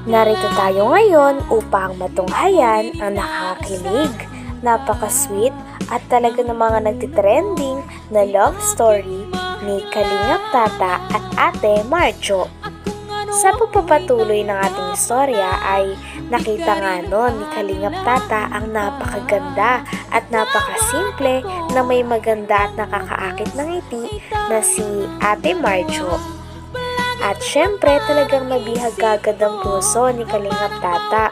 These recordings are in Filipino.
Narito tayo ngayon upang matunghayan ang nakakakilig, napaka-sweet at talaga ng mga nagtitrending na love story ni Kalingap Tata at Ate Marjo. Sa pagpapatuloy ng ating istorya ay nakita nga noon ni Kalingap Tata ang napakaganda at napakasimple na may maganda at nakakaakit ng ngiti na si Ate Marjo. At syempre talagang nabihag agad ang puso ni Kalingap Tata.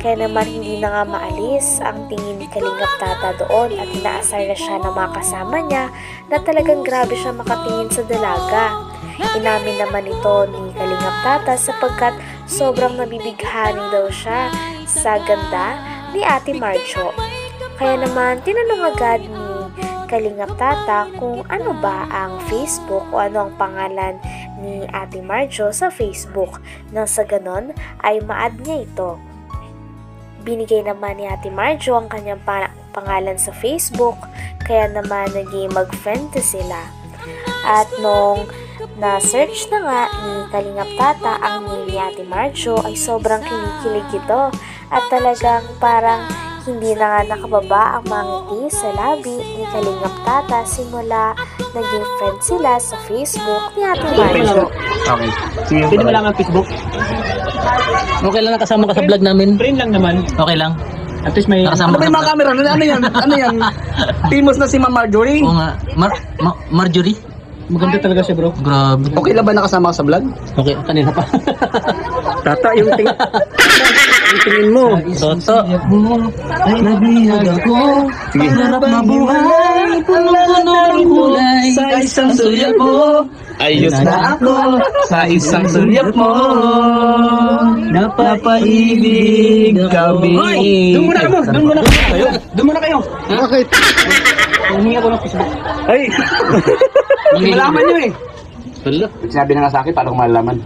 Kaya naman hindi na nga maalis ang tingin ni Kalingap Tata doon at inaasar na siya ng mga kasama niya na talagang grabe siya makatingin sa dalaga. Inamin naman ito ni Kalingap Tata sapagkat sobrang nabibighani daw siya sa ganda ni Ate Marjo. Kaya naman tinanong agad ni Kalingap Tata kung ano ba ang Facebook o ano ang pangalan ni Ate Marjo sa Facebook nang sa ganon ay ma-add niya ito. Binigay naman ni Ate Marjo ang kanyang pangalan sa Facebook kaya naman naging mag-friend sila. At nung na-search na nga ni Kalingap Tata ang name ni Ate Marjo ay sobrang kinikilig ito at talagang parang hindi na nga nakababa ang mga ngiti sa labi ni Kalingap Tata simula naging friend sila sa Facebook ni Ate Marjo. Okay. Sige, Pwede mo lang ang Facebook. okay lang nakasama ka sa vlog namin. Friend lang naman. Okay lang. At least may... Nakasama Ano ba ka yung sa mga camera? Ano yan? Ano yan? Famous na si Ma'am Marjorie. Oo nga. Marjorie? Maganda talaga siya, bro. Grabe. Okay lang ba nakasama ka sa vlog? Okay, kanina pa. Tata, yung tingin mo. Toto. Ay, nabihag ako. Sige. Pangarap na buhay. Puno-puno ng kulay. Sa isang sulyap mo, ayos na ako. Sa isang sulyap mo, napaibig kami. Doon muna kayo! Doon muna kayo! Doon muna kayo! Bakit? Humingi ako ng Facebook. Ay! Malaman nyo eh! Hala. Sinabi na nga sa akin, paano ko malalaman?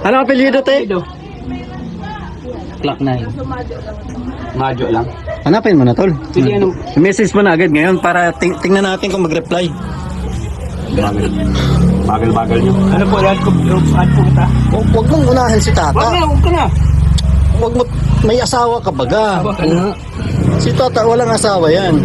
Ano ang apelyido, te? Clock 9. Majo lang. Hanapin mo na, tol. Sige, ano? Message mo na agad ngayon para tingnan natin kung mag-reply. Bagal-bagal nyo. Ano po, add po kita. Huwag mong unahan si Tata. Huwag ka na! Huwag mo, may asawa ka baga. Si Tata walang asawa yan.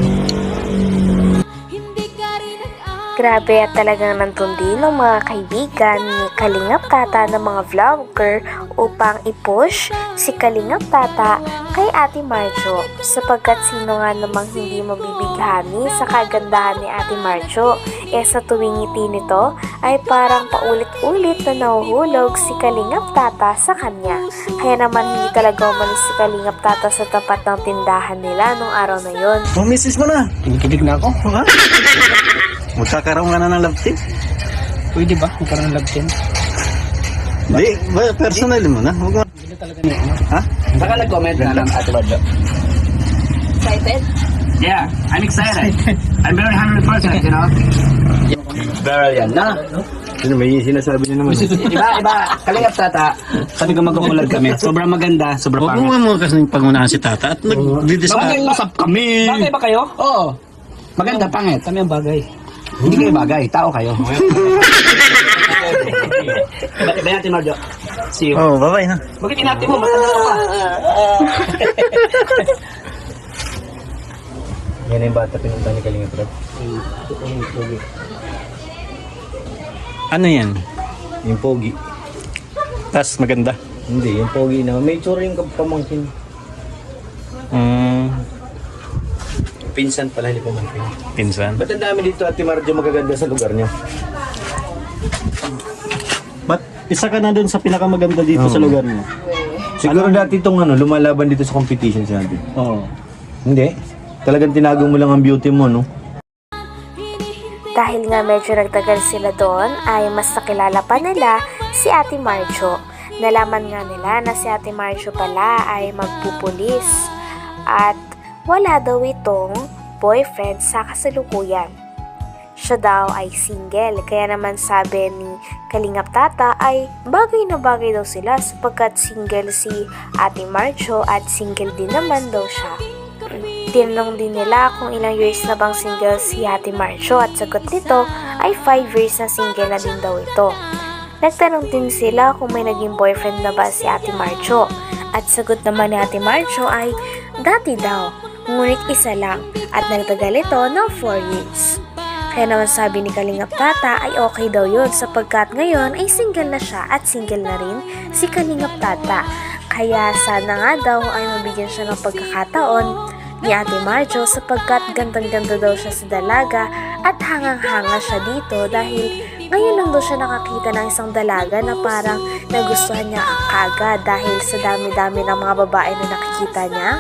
Grabe at talagang nandun din ng mga kaibigan ni Kalingap Tata ng mga vlogger upang i-push si Kalingap Tata kay Ate Marjo sapagkat sino nga namang hindi mabibighani sa kagandahan ni Ate Marjo. Sa tuwing ngiti nito ay parang paulit-ulit na nahuhulog si Kalingap Tata sa kanya. Kaya naman hindi talaga umalis si Kalingap Tata sa tapat ng tindahan nila nung araw na yon. Oh, message mo na. Kinikilig na ako. Ha? Magkakaroon ka na ng love team. Pwede ba? Magkaroon ng love team? Hindi, personal mo na. Huwag mo. Hindi talaga niya. Ha? Baka nag-comment na lang, Ate Majo. Excited? Yeah, I'm excited. I'm very 100%, you know? Very yan, na? Ano may sinasabi niyo naman? Iba. Kalingap Tata, sabi ko magkukulag kami. Sobrang maganda, sobrang Huwag pangit. mo kasi pangunahan si Tata at nag-discuss. Mag-usap kami. Bagay ba kayo? Oo. Maganda, pangit. Kami ang bagay. Hindi kayo bagay, tao kayo. Ba Ate Marjo? See you. Oh, bye-bye na. Bakit inati mo? Matanda ka pa. Yan yung bata pinunta ni Kalingap Rap. Ano yan? Yung pogi. Tas maganda. Hindi, yung pogi na. May tsura yung pamangkin. Pinsan pala, hindi pamangkin. Pinsan. Ba't ang dami dito, Ate Marjo, magaganda sa lugar niyo? Ba't isa ka na dun sa pinakamaganda dito sa lugar mo? Siguro dati itong lumalaban dito sa competition sa natin. Oo. Hindi. Talagang tinago mo lang ang beauty mo, no? Dahil nga medyo nagtagal sila doon ay mas nakilala pa nila si Ate Marjo. Nalaman nga nila na si Ate Marjo pala ay magpupulis at wala daw itong boyfriend sa kasalukuyan. Siya daw ay single kaya naman sabi ni Kalingap Tata ay bagay na bagay daw sila sapagkat single si Ate Marjo at single din naman daw siya. Tinanong din nila kung ilang years na bang single si Ate Marjo at sagot nito ay 5 years na single na din daw ito. Nagtanong din sila kung may naging boyfriend na ba si Ate Marjo. At sagot naman ni Ate Marjo ay dati daw, ngunit isa lang at nagtagal ito ng 4 years. Kaya naman sabi ni Kalingap Tata ay okay daw yun sapagkat ngayon ay single na siya at single na rin si Kalingap Tata. Kaya sana nga daw ay mabigyan siya ng pagkakataon ni Ate Marjo sapagkat gandang-ganda daw siya sa dalaga at hangang-hanga siya dito dahil ngayon lang daw siya nakakita ng isang dalaga na parang nagustuhan niya agad dahil sa dami-dami ng mga babae na nakikita niya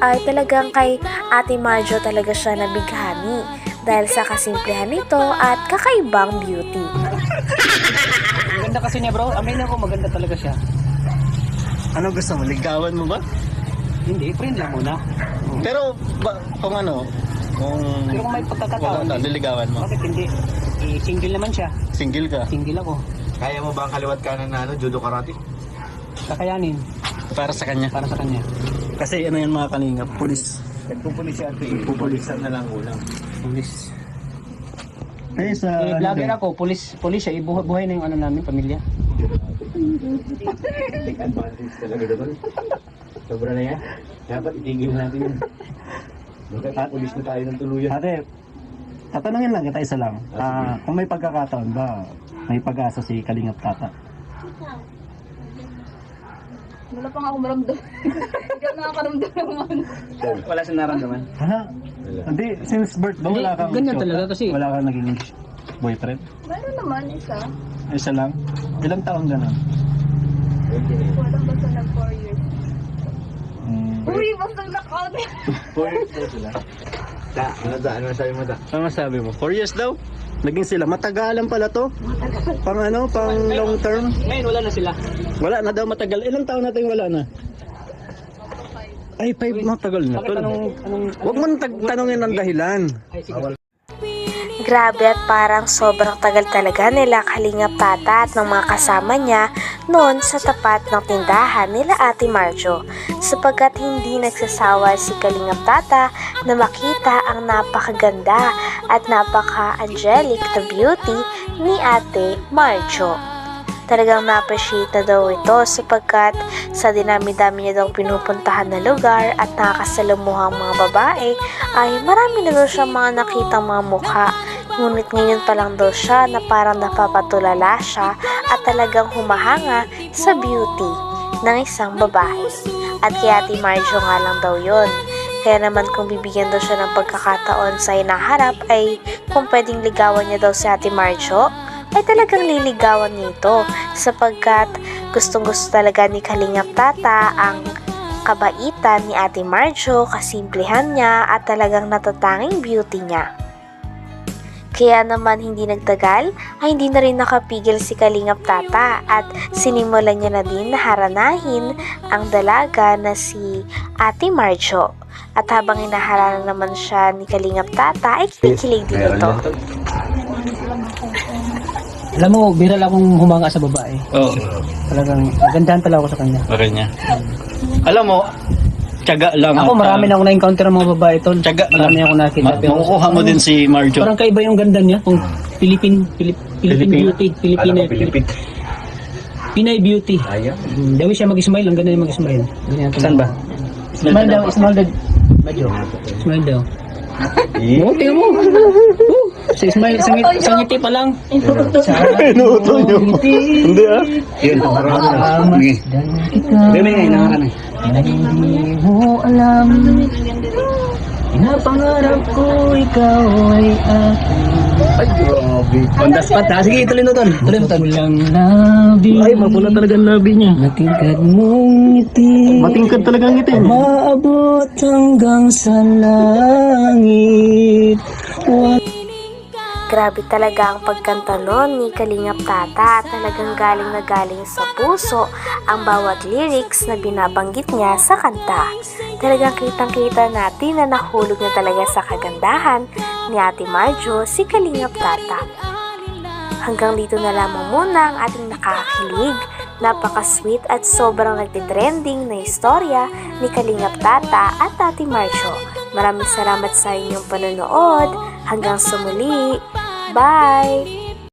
ay talagang kay Ate Marjo talaga siya nabighani dahil sa kasimplihan nito at kakaibang beauty. Maganda kasi niya bro. Amin ako, maganda talaga siya. Ano gusto mo? Ligawan mo ba? Hindi, friend lang muna. Pero kung ano, Pero kung may pagkakataon, liligawan mo. bakit hindi? Single naman siya. Single ka. Single ako. Kaya mo ba ang kaliwat kanan na judo karate? Kakayanin Para sa kanya. para sa kanya. Kasi ano yan mga kalingap, pulis. Nagpupulis siya ate, pupulisan na lang kulang. Pulis. Eh sa Vlogger ako, pulis siya. Buhay na yung ano namin, pamilya. Take advantage talaga doon. Sobra na yan. Dapat itigil natin yun. Magkakapulis na tayo ng tuluyan. Ate, tatanungin lang kita isa lang. Kung may pagkakataon ba, may pag-asa si Kalingap Tata? Wala pa nga akong maramdam. Hindi ako nakakaramdam naman. Wala siyang naramdaman. Ha? Hindi, since birth ba wala kang Ganyan talaga kasi. Wala kang naging boyfriend? Meron naman, isa. Isa lang? Ilang taon ka na? Walang basta ng 4 years. Uy, basta na-count. 4 years na sila. Ano sabi mo ta? Ano sabi mo? 4 years daw? Naging sila. Matagalan pala to? Pang ano? Pang long term? Ngayon, wala na sila. Wala na daw matagal. Ilang taon natin wala na? Ay, 5 matagal na to. Bakit anong Huwag mo nang tanongin ang dahilan. ay, sige. Grabe at parang sobrang tagal talaga nila Kalingap Tata at ng mga kasama niya noon sa tapat ng tindahan nila Ate Marjo sapagkat hindi nagsasawa si Kalingap Tata na makita ang napakaganda at napaka-angelic na beauty ni Ate Marjo. Talagang na-appreciate na daw ito sapagkat sa dinami-dami niya daw pinupuntahan na lugar at nakakasalamuhang mga babae ay marami na daw siya mga nakitang mga mukha. Ngunit ngayon pa lang daw siya na parang napapatulala siya at talagang humahanga sa beauty ng isang babae. At kay Ate Marjo nga lang daw yun. Kaya naman kung bibigyan daw siya ng pagkakataon sa hinaharap ay kung pwedeng ligawan niya daw si Ate Marjo, ay talagang liligawan nito sapagkat gustong-gusto talaga ni Kalingap Tata ang kabaitan ni Ate Marjo, kasimplihan niya at talagang natatanging beauty niya. Kaya naman hindi nagtagal ay hindi na rin nakapigil si Kalingap Tata at sinimulan niya na din na haranahin ang dalaga na si Ate Marjo. At habang inaharana naman siya ni Kalingap Tata ay kinikilig din ito. Alam mo, viral akong humanga sa babae. Oo. Talagang, gandahan talaga ako sa kanya. Okay niya. Alam mo, tiyaga lang. Ako, marami na akong na-encounter ng mga babae ito. Tiyaga Marami akong nakita. Pero makukuha mo din si Marjo. parang kaiba yung ganda niya. Kung Philippine beauty. Pinay beauty. Dawi siya mag-smile. Ang ganda niya mag-smile. Saan ba? Smile daw. Smile daw. Oo, tingnan mo. Sa smile, sa ngiti pa lang. Inuutol niyo. Hindi ah. Yun, marami. Dami nga, nangakan eh. Hindi mo alam, pinapangarap ko ikaw ay akin. Ay, grabe. On the spot ha? Sige, tuloy mo ton. Walang labi. Ay, mapula talaga ang labi niya. Natingkad mong ngiti. Matingkad talaga ang ngiti. Maabot hanggang sa langit. Grabe talaga ang pagkanta nun ni Kalingap Tata. Talagang galing na galing sa puso ang bawat lyrics na binabanggit niya sa kanta. Talagang kitang-kita natin na nahulog na talaga sa kagandahan ni Ate Marjo si Kalingap Tata. Hanggang dito na lamang muna ang ating nakakakilig, napaka-sweet at sobrang nagtitrending na istorya ni Kalingap Tata at Ate Marjo. Maraming salamat sa inyong panonood. Hanggang sa muli. Bye!